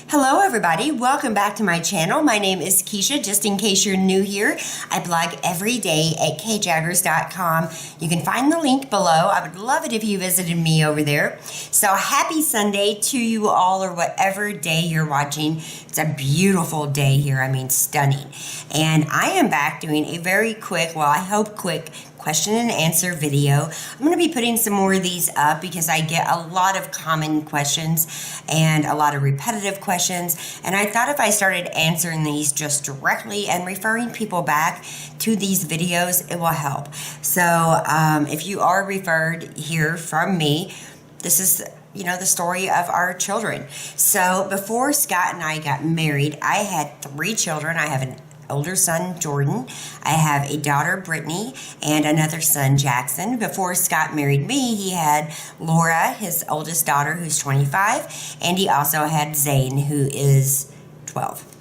Hello everybody, welcome back to my channel. My name is Kisha, just in case you're new here. I blog every day at kjaggers.com. You can find the link below. I would love it if you visited me over there. So happy Sunday to you all, or whatever day you're watching. It's a beautiful day here, I mean stunning. And I am back doing a very quick, well I hope quick, question and answer video. I'm going to be putting some more of these up because I get a lot of common questions and a lot of repetitive questions, and I thought if I started answering these just directly and referring people back to these videos, it will help. So if you are referred here from me, this is the story of our children. So before Scott and I got married, I had 3 children. I have an older son, Jordan. I have a daughter, Brittany, and another son, Jackson. Before Scott married me, he had Laura, his oldest daughter, who's 25, and he also had Zane, who is 12.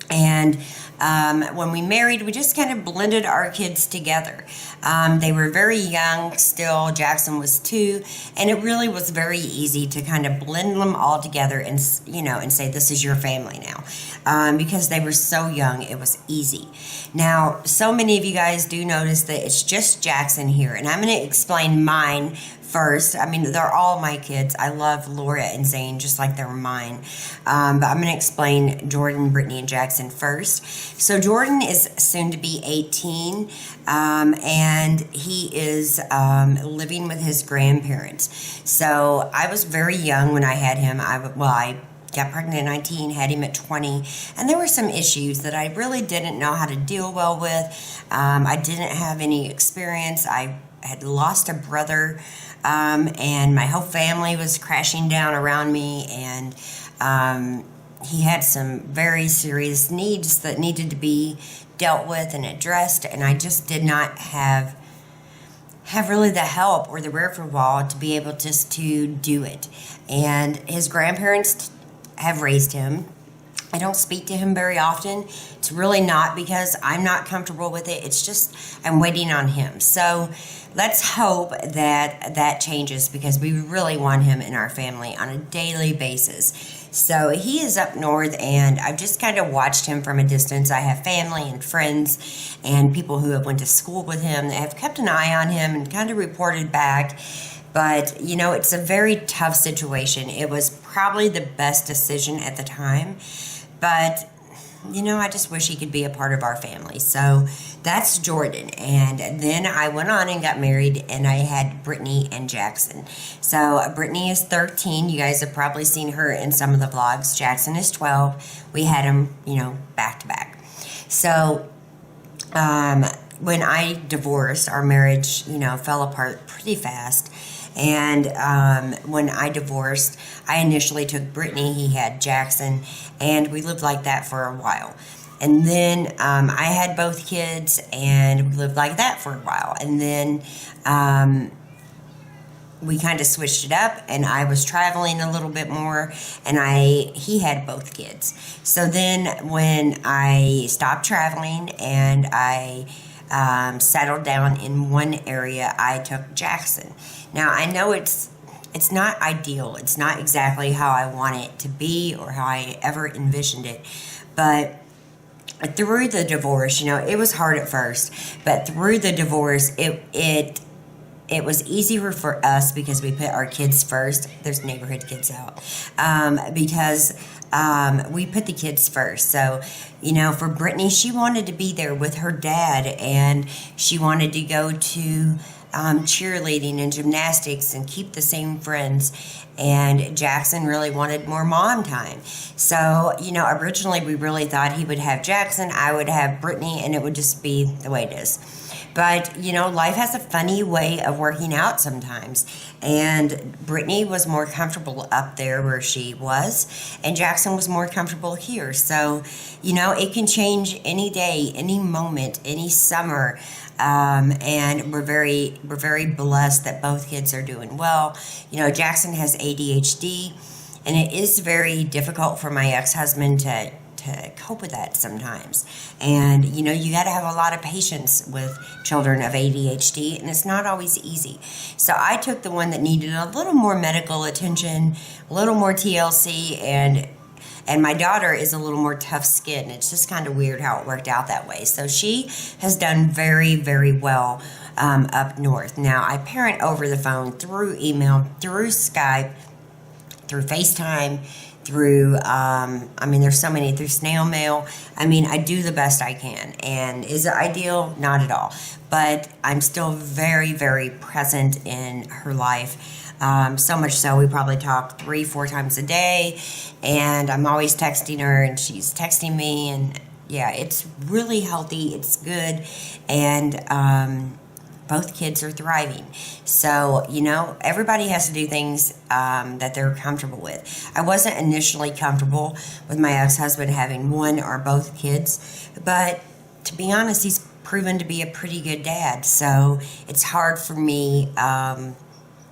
And when we married, we just kind of blended our kids together. They were very young still. Jackson was 2, and it really was very easy to kind of blend them all together and say, this is your family now. Because they were so young, it was easy. Now, so many of you guys do notice that it's just Jackson here, and I'm going to explain mine first. I mean, they're all my kids. I love Laura and Zane just like they're mine. But I'm going to explain Jordan, Brittany, and Jackson first. So Jordan is soon to be 18, and he is living with his grandparents. So I was very young when I had him. I got pregnant at 19, had him at 20, and there were some issues that I really didn't know how to deal well with. I didn't have any experience. I had lost a brother, and my whole family was crashing down around me, and he had some very serious needs that needed to be dealt with and addressed, and I just did not have really the help or the wherewithal to be able just to do it. And his grandparents have raised him. I don't speak to him very often. It's really not because I'm not comfortable with it. It's just I'm waiting on him. So let's hope that that changes, because we really want him in our family on a daily basis. So he is up north, and I've just kind of watched him from a distance. I have family and friends and people who have went to school with him that have kept an eye on him and kind of reported back. But, it's a very tough situation. It was probably the best decision at the time. But, I just wish he could be a part of our family. So that's Jordan. And then I went on and got married, and I had Brittany and Jackson. So Brittany is 13. You guys have probably seen her in some of the vlogs. Jackson is 12. We had them, back to back. So when I divorced, our marriage, fell apart pretty fast. And when I divorced, I initially took Brittany, he had Jackson, and we lived like that for a while. And then I had both kids, and we lived like that for a while. And then we kind of switched it up, and I was traveling a little bit more, and he had both kids. So then when I stopped traveling and I settled down in one area, I took Jackson. Now, I know it's not ideal. It's not exactly how I want it to be or how I ever envisioned it. But through the divorce, it was hard at first. But through the divorce, it was easier for us because we put our kids first. There's neighborhood kids out. Because we put the kids first. So, for Brittany, she wanted to be there with her dad, and she wanted to go to cheerleading and gymnastics and keep the same friends. And Jackson really wanted more mom time. So, originally we really thought he would have Jackson, I would have Brittany, and it would just be the way it is. But, life has a funny way of working out sometimes. And Brittany was more comfortable up there where she was, and Jackson was more comfortable here. So, it can change any day, any moment, any summer. And we're very blessed that both kids are doing well. Jackson has ADHD, and it is very difficult for my ex-husband to cope with that sometimes. And, you got to have a lot of patience with children of ADHD, and it's not always easy. So I took the one that needed a little more medical attention, a little more TLC, and And my daughter is a little more tough skin. It's just kind of weird how it worked out that way. So she has done very, very well up north. Now, I parent over the phone, through email, through Skype, through FaceTime, through, there's so many, through Snail Mail. I do the best I can. And is it ideal? Not at all. But I'm still very, very present in her life. So much so we probably talk 3-4 times a day, and I'm always texting her and she's texting me, and yeah, it's really healthy. It's good. And, both kids are thriving. So, everybody has to do things that they're comfortable with. I wasn't initially comfortable with my ex-husband having one or both kids, but to be honest, he's proven to be a pretty good dad. So it's hard for me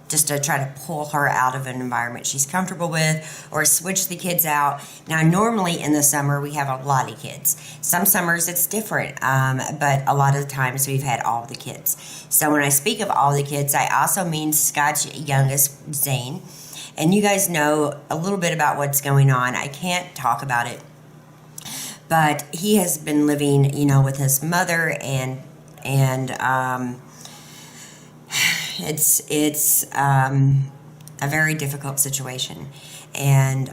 just to try to pull her out of an environment she's comfortable with, or switch the kids out. Now, normally in the summer, we have a lot of kids. Some summers it's different, but a lot of the times we've had all the kids. So when I speak of all the kids, I also mean Scott's youngest, Zane. And you guys know a little bit about what's going on. I can't talk about it, but he has been living, with his mother, and it's a very difficult situation. And,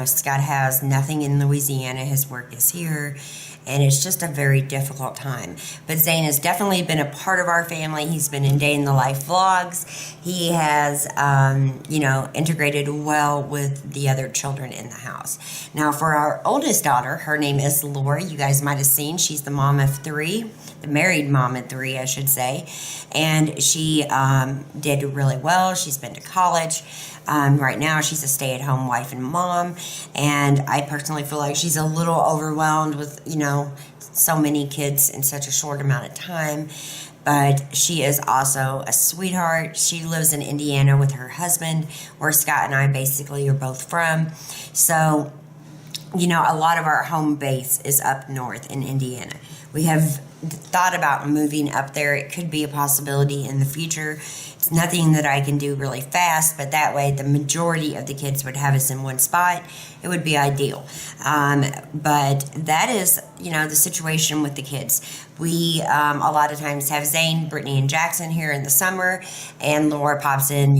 Scott has nothing in Louisiana. His work is here. And it's just a very difficult time. But Zane has definitely been a part of our family. He's been in Day in the Life vlogs. He has, integrated well with the other children in the house. Now, for our oldest daughter, her name is Laura. You guys might have seen. She's the mom of 3. The married mom of 3, I should say. And she did really well. She's been to college. Right now, she's a stay-at-home wife and mom. And I personally feel like she's a little overwhelmed with, so many kids in such a short amount of time. But she is also a sweetheart. She lives in Indiana with her husband, where Scott and I basically are both from. So, a lot of our home base is up north in Indiana. We have thought about moving up there. It could be a possibility in the future. It's nothing that I can do really fast, but that way the majority of the kids would have us in one spot. It would be ideal. But that is, the situation with the kids. We, a lot of times, have Zane, Brittany, and Jackson here in the summer, and Laura pops in,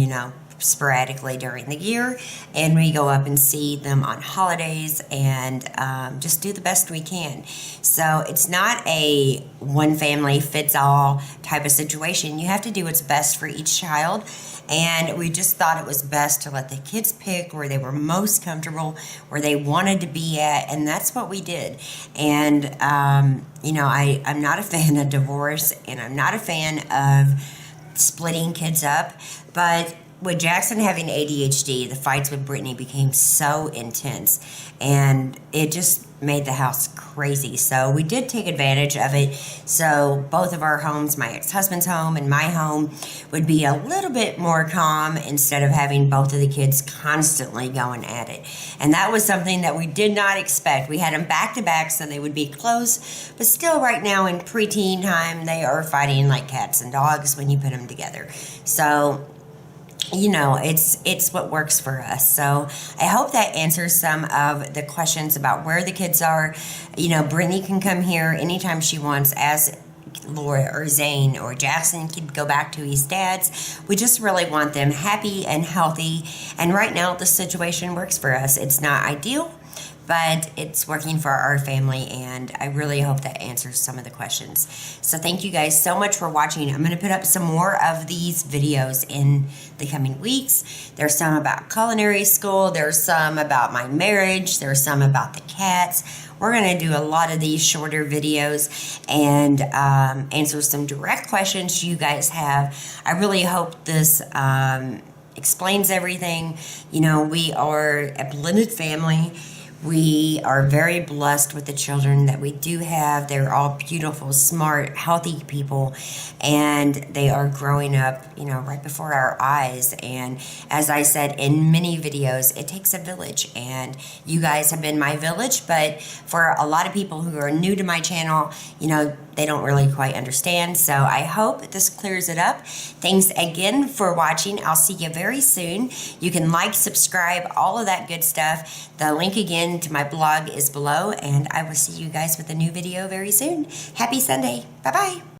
sporadically during the year, and we go up and see them on holidays, and just do the best we can. So it's not a one family fits all type of situation. You have to do what's best for each child, and we just thought it was best to let the kids pick where they were most comfortable, where they wanted to be at, and that's what we did. And I'm not a fan of divorce, and I'm not a fan of splitting kids up, but with Jackson having ADHD, the fights with Brittany became so intense, and it just made the house crazy. So we did take advantage of it. So both of our homes, my ex-husband's home and my home, would be a little bit more calm instead of having both of the kids constantly going at it. And that was something that we did not expect. We had them back to back, so they would be close, but still right now in preteen time, they are fighting like cats and dogs when you put them together. So it's what works for us. So I hope that answers some of the questions about where the kids are. Brittany can come here anytime she wants, as Laura or Zane or Jackson could go back to his dad's. We just really want them happy and healthy. And right now, the situation works for us. It's not ideal, but it's working for our family, and I really hope that answers some of the questions. So thank you guys so much for watching. I'm going to put up some more of these videos in the coming weeks. There's some about culinary school. There's some about my marriage. There's some about the cats. We're going to do a lot of these shorter videos and answer some direct questions you guys have. I really hope this explains everything. We are a blended family. We are very blessed with the children that we do have. They're all beautiful, smart, healthy people, and they are growing up, right before our eyes. And as I said in many videos, it takes a village, and you guys have been my village. But for a lot of people who are new to my channel, they don't really quite understand. So I hope this clears it up. Thanks again for watching. I'll see you very soon. You can like, subscribe, all of that good stuff. The link again to my blog is below, and I will see you guys with a new video very soon. Happy Sunday. Bye-bye.